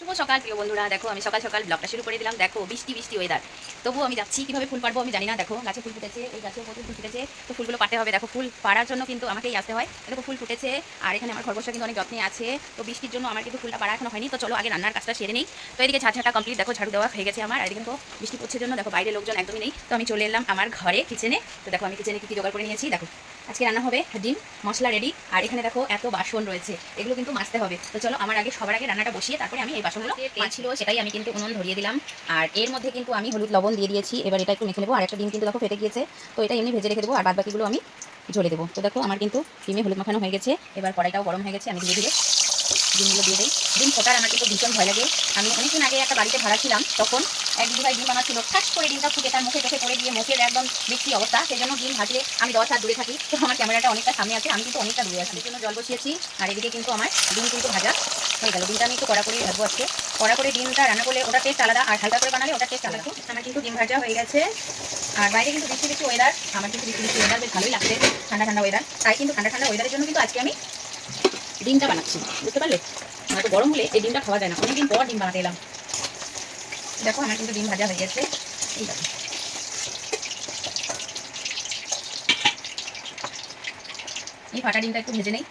শুভ সকাল প্রিয় বন্ধুরা। দেখো আমি সকাল সকাল ব্লগটা শুরু করে দিলাম। দেখো বৃষ্টি বৃষ্টি ওয়েদার, তবুও আমি যাচ্ছি। কিভাবে ফুল পারবো আমি জানি না। দেখো গাছে ফুল ফুটেছে, এই গাছে প্রচুর ফুল ফুটেছে, তো ফুলগুলো পাতে হবে। দেখো ফুল পাড়ার জন্য কিন্তু আমাকেই আসতে হয়। দেখো ফুল ফুটেছে, আর এখানে আমার খরগোশটা কিন্তু অনেক যত্নে আছে। তো বৃষ্টির জন্য আমার কিন্তু ফুলটা পাড়া এখনো হয়নি। তো চলো আগে রান্নার কাজটা সেরে নেই। তো এদিকে ঝাড়ঝাড়টা কমপ্লিট, দেখো ঝাড়ু দেওয়া হয়ে গেছে আমার। আর এদিকে দেখো বৃষ্টি পড়ছে জন্য দেখো বাইরে লোকজন একদমই নেই। তো আমি চলে এলাম আমার ঘরে কিচেনে। তো দেখো আমি কিচেনে কি জোগাড় করে নিয়েছি। দেখো আজকে রান্না হবে ডিম, মশলা রেডি। আর এখানে দেখো এত বাসন রয়েছে, এগুলো কিন্তু মাজতে হবে। তো চলো আমার আগে সবার আগে রান্নাটা বসিয়ে তারপরে আমি এই বাসনগুলো তেল ছিল সেটাই আমি কিন্তু উনুন ধরিয়ে দিলাম। আর এর মধ্যে কিন্তু আমি হলুদ লবণ দিয়ে দিয়েছি। এবার এটা একটু মেখে নেবো। আর একটা ডিম কিন্তু দেখো ফেটে গিয়েছে, তো এটা এমনি ভেজে রেখে দেবো। আর বাদ বাকিগুলো আমি ঝরে দেবো। তো দেখো আমার কিন্তু ডিমে হলুদ মাখানো হয়ে গেছে। এবার কড়াইটাও গরম হয়ে গেছে, আমি ধীরে ধীরে ডিমগুলো দিয়ে দিই। ডিম ফোটার আমার কিন্তু ভীষণ ভয় লাগে। আমি অনেকদিন আগে একটা বাড়িতে ভাড়া ছিলাম, তখন এক দুই ডিম বানাচ্ছিল, ঠাস করে ডিমটা ফুটে তার মুখে চোখে পড়ে গিয়ে মুখের একদম বিশ্রী অবস্থা। সেই জন্য ডিম ভাজলে আমি 10 হাত দূরে থাকি। তো আমার ক্যামেরাটা অনেকটা সামনে আছে, আমি কিন্তু অনেকটা দূরে আছি। এর জন্য জল বসিয়েছি। আর এদিকে কিন্তু আমার ডিম কিন্তু ভাজা হয়ে গেল। ডিমটা আমি একটু কড়া করে ভাজবো আজকে। কড়া করে ডিমটা রান্না করলে ওটা টেস্ট আলাদা, আর হালকা করে বানালে ওটা টেস্ট আলাদা। আমার কিন্তু ডিম ভাজা হয়ে গেছে। আর বাইরে কিন্তু বৃষ্টি বৃষ্টি ওয়েদার, আমার কিন্তু বৃষ্টি বৃষ্টি ওয়েদার বেশ ভালোই লাগছে। ঠান্ডা ঠান্ডা ওয়েদার, তাই কিন্তু ঠান্ডা ঠান্ডা ওয়েদারের জন্য কিন্তু আজকে আমি ডিমটা বানাচ্ছি, বুঝতে পারলে? তো গরম হলে এই ডিমটা খাওয়া যায় না। অনেকদিন পর ডিম বানাতে এলাম। দেখো আমার কিন্তু ডিম ভাজা হয়ে গেছে। এই দেখো এই ফাটা ডিমটা একটু ভেজে নেই।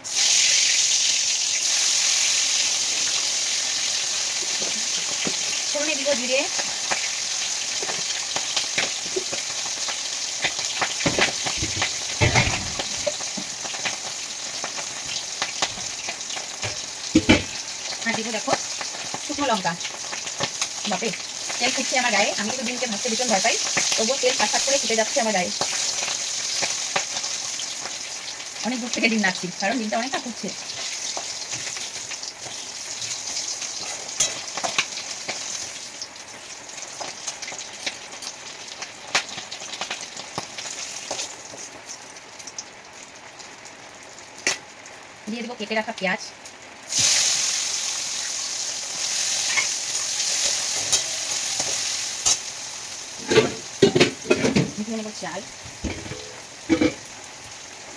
ফোড়নে দিব জিরে, আর দিব দেখো শুকনো লঙ্কা। বাপে তেল ফুটছে আমার গায়ে। আমি কিন্তু ডিমকে ভাজতে ভীষণ ভয় পাই, তবুও তেল ফাট ফাট করে ফুটে যাচ্ছে আমার গায়ে। অনেক দূর থেকে ডিম নাড়ছি, কারণ ডিমটা অনেকটা ফুটছে। দিয়ে দেবো কেটে রাখা পেঁয়াজ, মিশিয়ে নেবো চাল।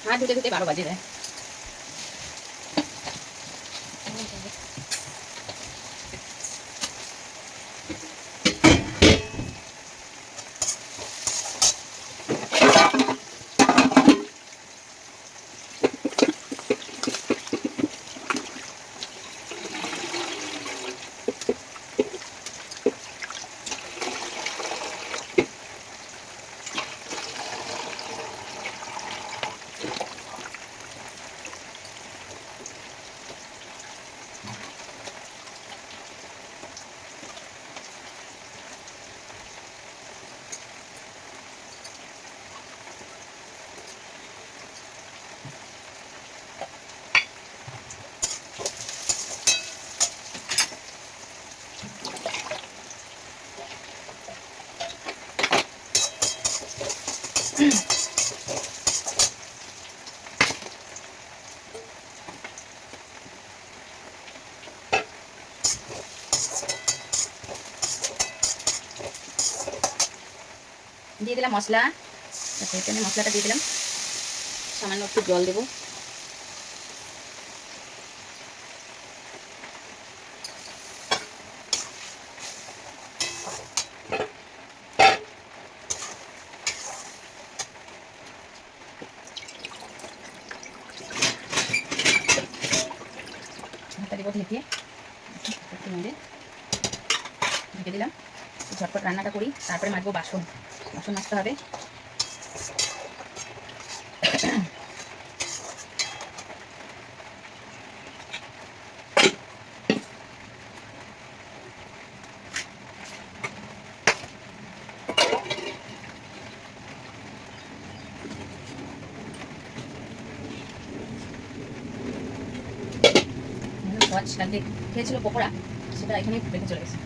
হাত ধুতে ধুতে 12 বাজে যায়। দিয়ে দিলাম মশলা। এখানে মশলাটা দিয়ে দিলাম, সামান্য একটু জল দেবো। ভাতটা দেবো ঢেকে, একটু মেরে ঢেকে দিলাম। ঝটপট রান্নাটা করি, তারপরে মাজবো বাসন। বাসন মাজতে হবে। কালকে খেয়েছিল পকোড়া, সেটা এখানে রেখে চলে গেছে।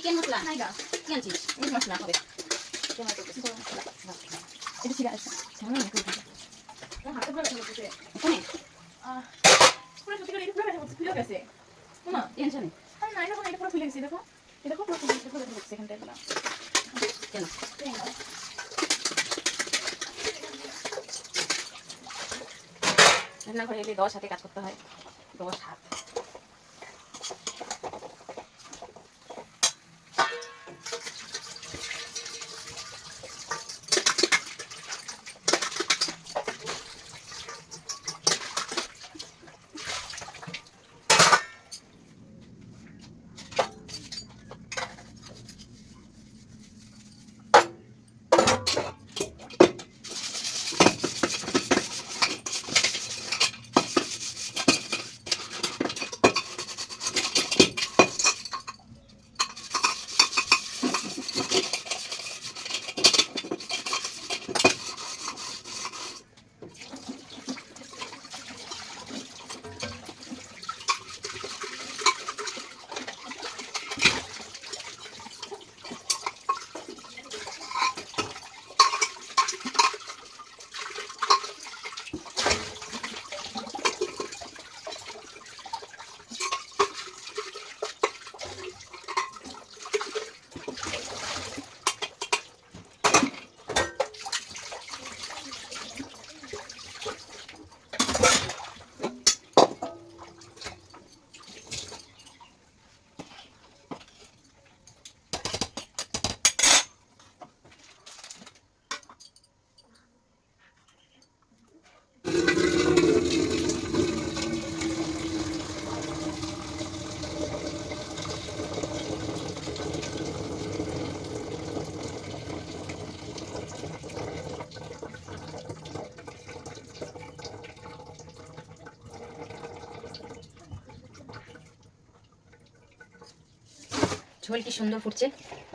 চিকেন মশলা নাই গা কি আনছিস? মিট মশলা হবে। এটা ছিঁড়ে আসছে হাতে পুরো ব্যথা করতেছে ওখানে পুরো সত্যি করে এটা পুরো ব্যথা করছে খুলে গেছে না টেনশন নেই। আর না এটা পুরো খুলে গেছে দেখো এটা পুরো ব্যথা করছে এখানটায় না কেন রান্নাঘরে এলে 10 হাতে কাজ করতে হয়। 10 হাত। ঝোল কি সুন্দর ফুটছে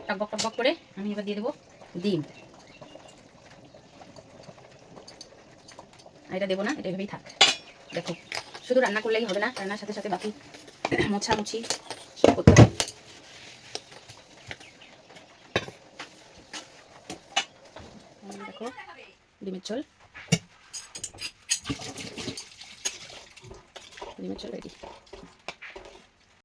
টকবক টকবক করে। আমি এবার দিয়ে দেবো ডিম। আর এটা দেবো না, এটা এভাবেই থাক। দেখো শুধু রান্না করলেই হবে না, রান্নার সাথে সাথে বাকি মোছামুছি সব করতে হবে। দেখো ডিমের ঝোল, ডিমের ঝোল রেডি।